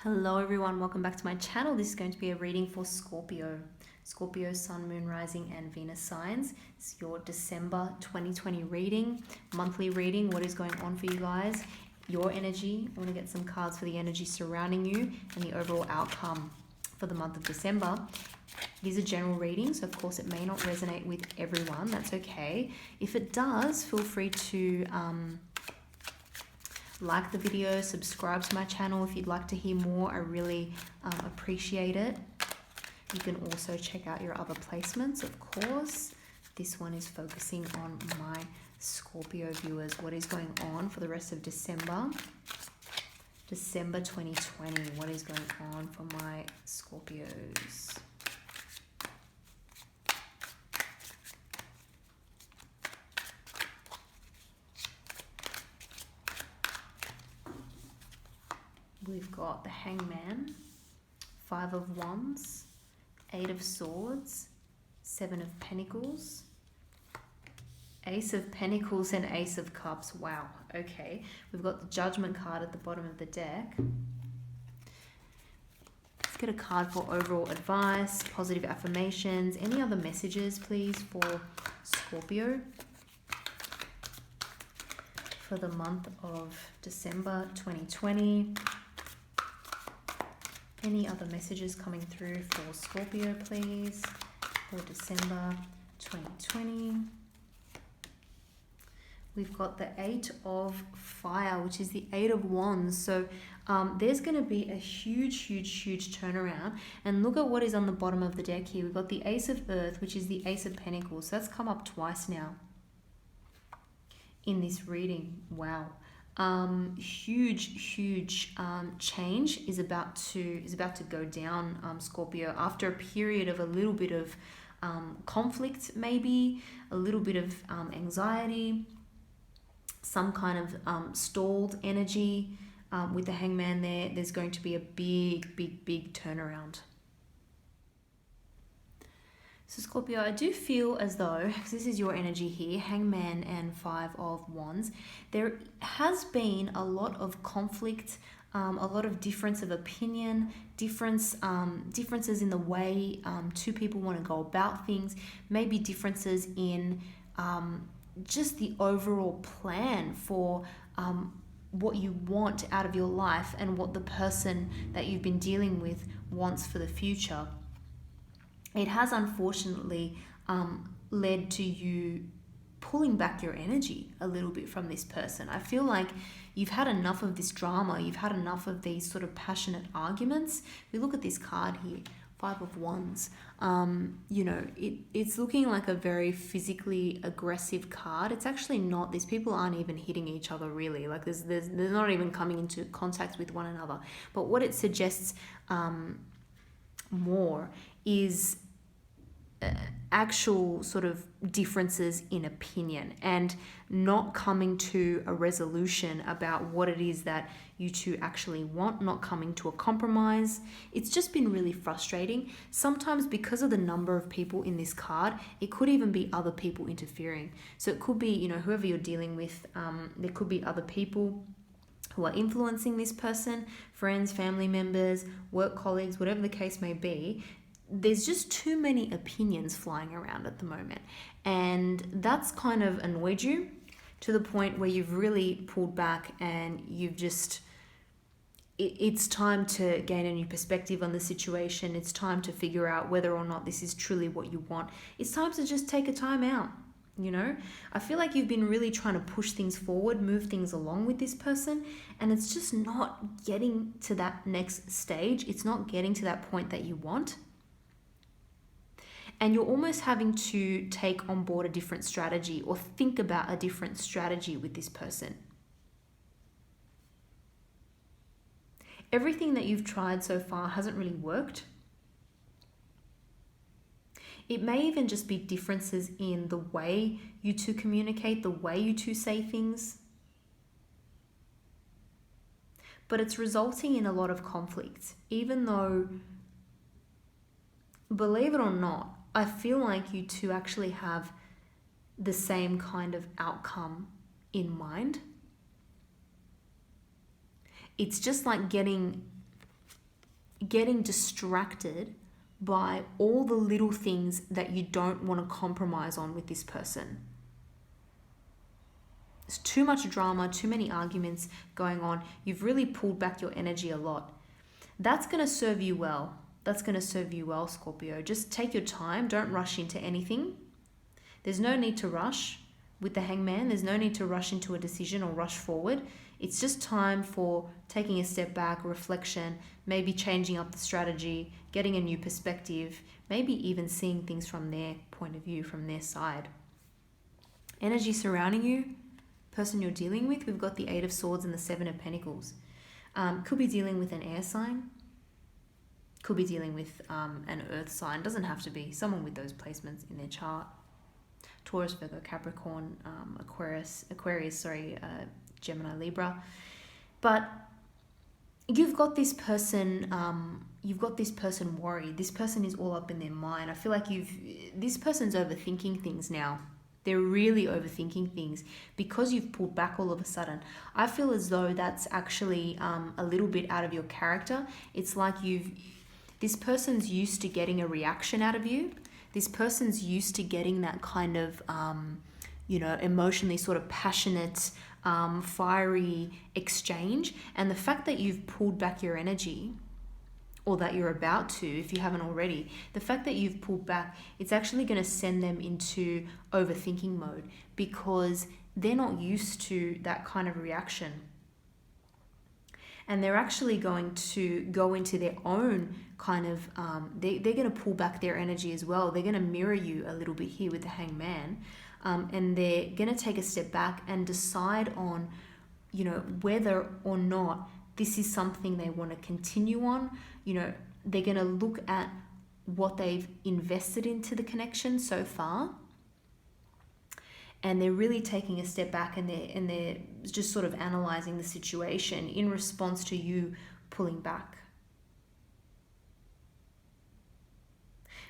Hello everyone, welcome back to my channel. This is going to be a reading for Scorpio. Scorpio, Sun, Moon, Rising and Venus signs. It's your December 2020 reading, monthly reading, what is going on for you guys, your energy. I want to get some cards for the energy surrounding you and the overall outcome for the month of December. These are general readings, so of course it may not resonate with everyone. That's okay. If it does, feel free to like the video, subscribe to my channel if you'd like to hear more. I really appreciate it. You can also check out your other placements, of course. This one is focusing on my Scorpio viewers. What is going on for the rest of December? December 2020. What is going on for my Scorpios? We've got the Hangman, Five of Wands, Eight of Swords, Seven of Pentacles, Ace of Pentacles and Ace of Cups. Wow, okay. We've got the Judgment card at the bottom of the deck. Let's get a card for overall advice, positive affirmations. Any other messages, please, for Scorpio for the month of December 2020. Any other messages coming through for Scorpio, please, for December 2020? We've got the Eight of Fire, which is the Eight of Wands. So there's going to be a huge turnaround. And look at what is on the bottom of the deck here. We've got the Ace of Earth, which is the Ace of Pentacles. So that's come up twice now in this reading. Wow. Huge change is about to go down, Scorpio, after a period of a little bit of conflict, maybe a little bit of anxiety, some kind of stalled energy. With the Hangman there's going to be a big turnaround. So Scorpio, I do feel as though, because this is your energy here, Hangman and Five of Wands, there has been a lot of conflict, a lot of difference of opinion, differences in the way two people want to go about things, maybe differences in just the overall plan for what you want out of your life and what the person that you've been dealing with wants for the future. It has unfortunately led to you pulling back your energy a little bit from this person. I feel like you've had enough of this drama. You've had enough of these sort of passionate arguments. If we look at this card here, Five of Wands, you know, it's looking like a very physically aggressive card. It's actually not. These people aren't even hitting each other really. Like they're not even coming into contact with one another. But what it suggests more is actual sort of differences in opinion and not coming to a resolution about what it is that you two actually want, not coming to a compromise. It's just been really frustrating. Sometimes because of the number of people in this card, it could even be other people interfering. So it could be, you know, whoever you're dealing with, there could be other people who are influencing this person, friends, family members, work colleagues, whatever the case may be. There's just too many opinions flying around at the moment. And that's kind of annoyed you to the point where you've really pulled back and you've just, it's time to gain a new perspective on the situation. It's time to figure out whether or not this is truly what you want. It's time to just take a time out. You know, I feel like you've been really trying to push things forward, move things along with this person, and it's just not getting to that next stage. It's not getting to that point that you want. And you're almost having to take on board a different strategy or think about a different strategy with this person. Everything that you've tried so far hasn't really worked. It may even just be differences in the way you two communicate, the way you two say things. But it's resulting in a lot of conflict, even though, believe it or not, I feel like you two actually have the same kind of outcome in mind. It's just like getting getting distracted by all the little things that you don't want to compromise on with this person. There's too much drama, too many arguments going on. You've really pulled back your energy a lot. That's going to serve you well. That's going to serve you well, Scorpio. Just take your time. Don't rush into anything. There's no need to rush with the Hangman. There's no need to rush into a decision or rush forward. It's just time for taking a step back, reflection, maybe changing up the strategy, getting a new perspective, maybe even seeing things from their point of view, from their side. Energy surrounding you, person you're dealing with, we've got the Eight of Swords and the Seven of Pentacles. Could be dealing with an air sign. Could be dealing with an earth sign. Doesn't have to be. Someone with those placements in their chart. Taurus, Virgo, Capricorn, Aquarius, Gemini, Libra. But you've got this person worried. This person is all up in their mind. I feel like this person's overthinking things now. They're really overthinking things because you've pulled back all of a sudden. I feel as though that's actually a little bit out of your character. It's like this person's used to getting a reaction out of you. This person's used to getting that kind of, emotionally sort of passionate, fiery exchange. And the fact that you've pulled back your energy, or that you're about to, if you haven't already, the fact that you've pulled back, it's actually going to send them into overthinking mode because they're not used to that kind of reaction. And they're actually going to go into their own kind of, they're going to pull back their energy as well. They're going to mirror you a little bit here with the Hangman. And they're going to take a step back and decide on, whether or not this is something they want to continue on. They're going to look at what they've invested into the connection so far. And they're really taking a step back and they're just sort of analyzing the situation in response to you pulling back.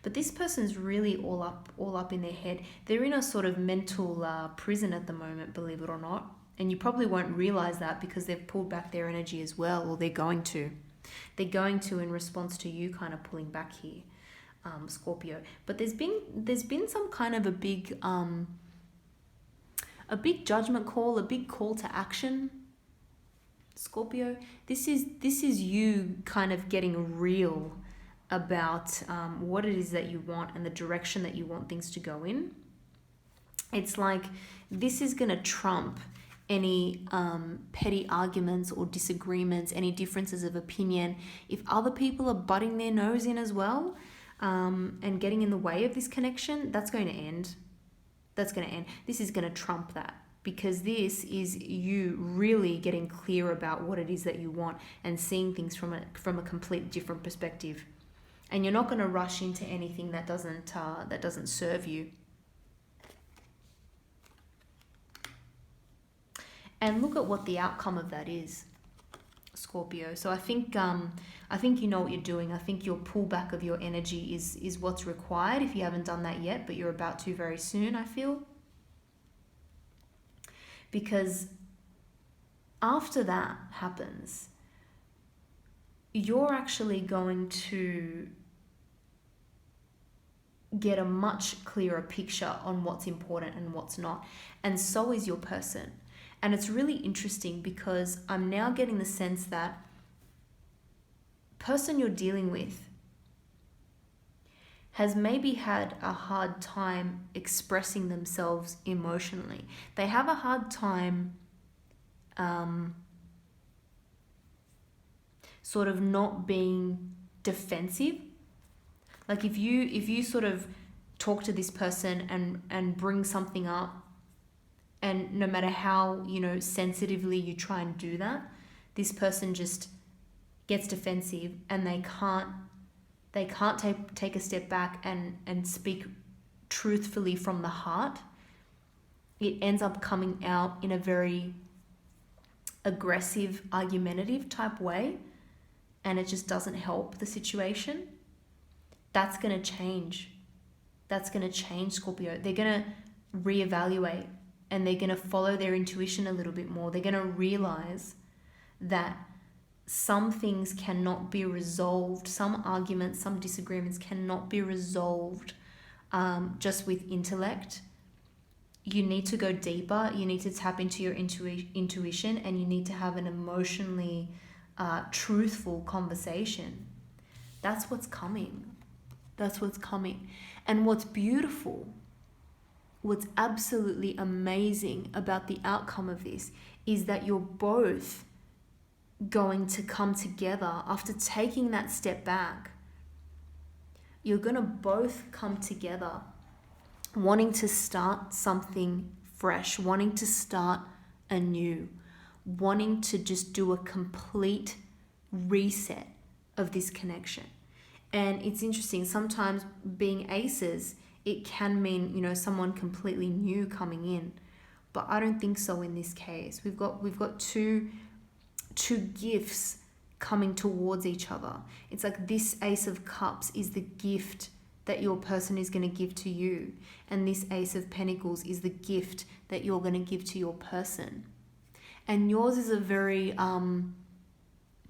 But this person's really all up in their head. They're in a sort of mental prison at the moment, believe it or not. And you probably won't realize that because they've pulled back their energy as well, or they're going to. They're going to in response to you kind of pulling back here, Scorpio. But there's been some kind of a big judgment call, a big call to action, Scorpio. This is you kind of getting real about what it is that you want and the direction that you want things to go in. It's like this is going to trump any petty arguments or disagreements, any differences of opinion. If other people are butting their nose in as well and getting in the way of this connection, that's going to end. This is going to trump that because this is you really getting clear about what it is that you want and seeing things from a complete different perspective. And you're not going to rush into anything that doesn't serve you. And look at what the outcome of that is, Scorpio. So I think you know what you're doing. I think your pullback of your energy is what's required if you haven't done that yet, but you're about to very soon, I feel. Because after that happens, you're actually going to get a much clearer picture on what's important and what's not. And so is your person. And it's really interesting because I'm now getting the sense that person you're dealing with has maybe had a hard time expressing themselves emotionally. They have a hard time sort of not being defensive. Like if you sort of talk to this person and bring something up, and no matter how, sensitively you try and do that, this person just gets defensive and they can't take a step back and speak truthfully from the heart. It ends up coming out in a very aggressive, argumentative type way, and it just doesn't help the situation. That's going to change. Scorpio. They're going to reevaluate. And they're going to follow their intuition a little bit more. They're going to realize that some things cannot be resolved, some arguments, some disagreements cannot be resolved just with intellect. You need to go deeper, you need to tap into your intuition, and you need to have an emotionally truthful conversation. That's what's coming. That's what's coming. And what's beautiful, what's absolutely amazing about the outcome of this is that you're both going to come together after taking that step back. You're going to both come together wanting to start something fresh, wanting to start anew, wanting to just do a complete reset of this connection. And it's interesting, sometimes being aces, it can mean, you know, someone completely new coming in. But I don't think so in this case. We've got two gifts coming towards each other. It's like this Ace of Cups is the gift that your person is going to give to you, and this Ace of Pentacles is the gift that you're going to give to your person. And yours is a very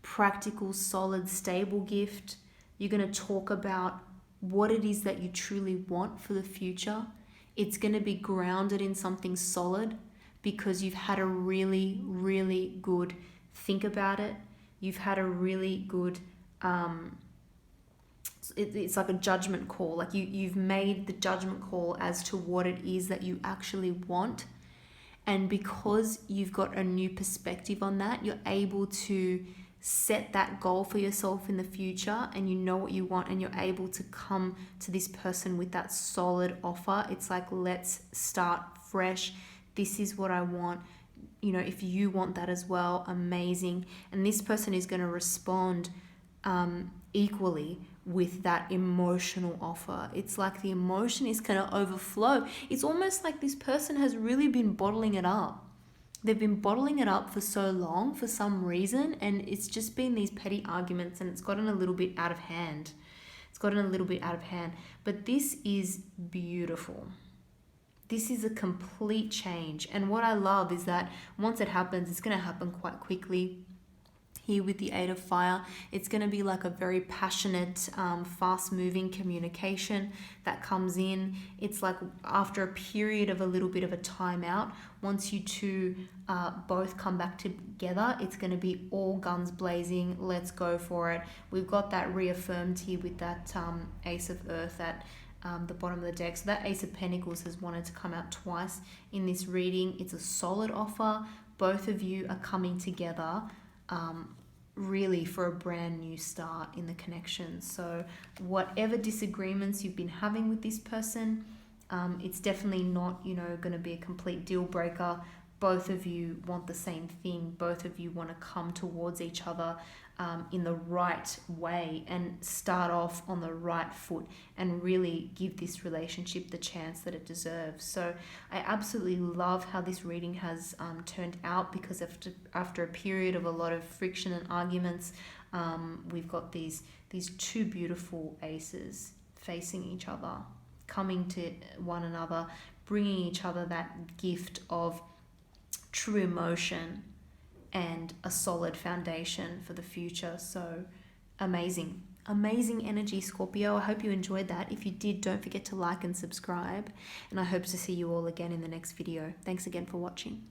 practical, solid, stable gift. You're going to talk about what it is that you truly want for the future. It's going to be grounded in something solid because you've had a really, really good think about it. You've had a really good it's like a judgment call. Like you've made the judgment call as to what it is that you actually want. And because you've got a new perspective on that, you're able to set that goal for yourself in the future, and you know what you want, and you're able to come to this person with that solid offer. It's like, let's start fresh. This is what I want. You know, if you want that as well, amazing. And this person is going to respond equally with that emotional offer. It's like the emotion is going to overflow. It's almost like this person has really been bottling it up. They've been bottling it up for so long for some reason, and it's just been these petty arguments, and it's gotten a little bit out of hand. But this is beautiful. This is a complete change. And what I love is that once it happens, it's going to happen quite quickly. Here with the Eight of Fire, it's going to be like a very passionate, fast-moving communication that comes in. It's like after a period of a little bit of a timeout, once you two both come back together, it's going to be all guns blazing. Let's go for it. We've got that reaffirmed here with that Ace of Earth at the bottom of the deck. So that Ace of Pentacles has wanted to come out twice in this reading. It's a solid offer. Both of you are coming together really for a brand new start in the connection. So whatever disagreements you've been having with this person, it's definitely not, you know, going to be a complete deal breaker. Both of you want the same thing. Both of you want to come towards each other in the right way and start off on the right foot and really give this relationship the chance that it deserves. So I absolutely love how this reading has turned out, because after a period of a lot of friction and arguments, we've got these two beautiful aces facing each other, coming to one another, bringing each other that gift of true emotion and a solid foundation for the future. So amazing energy, Scorpio. I hope you enjoyed that. If you did, don't forget to like and subscribe, and I hope to see you all again in the next video. Thanks again for watching.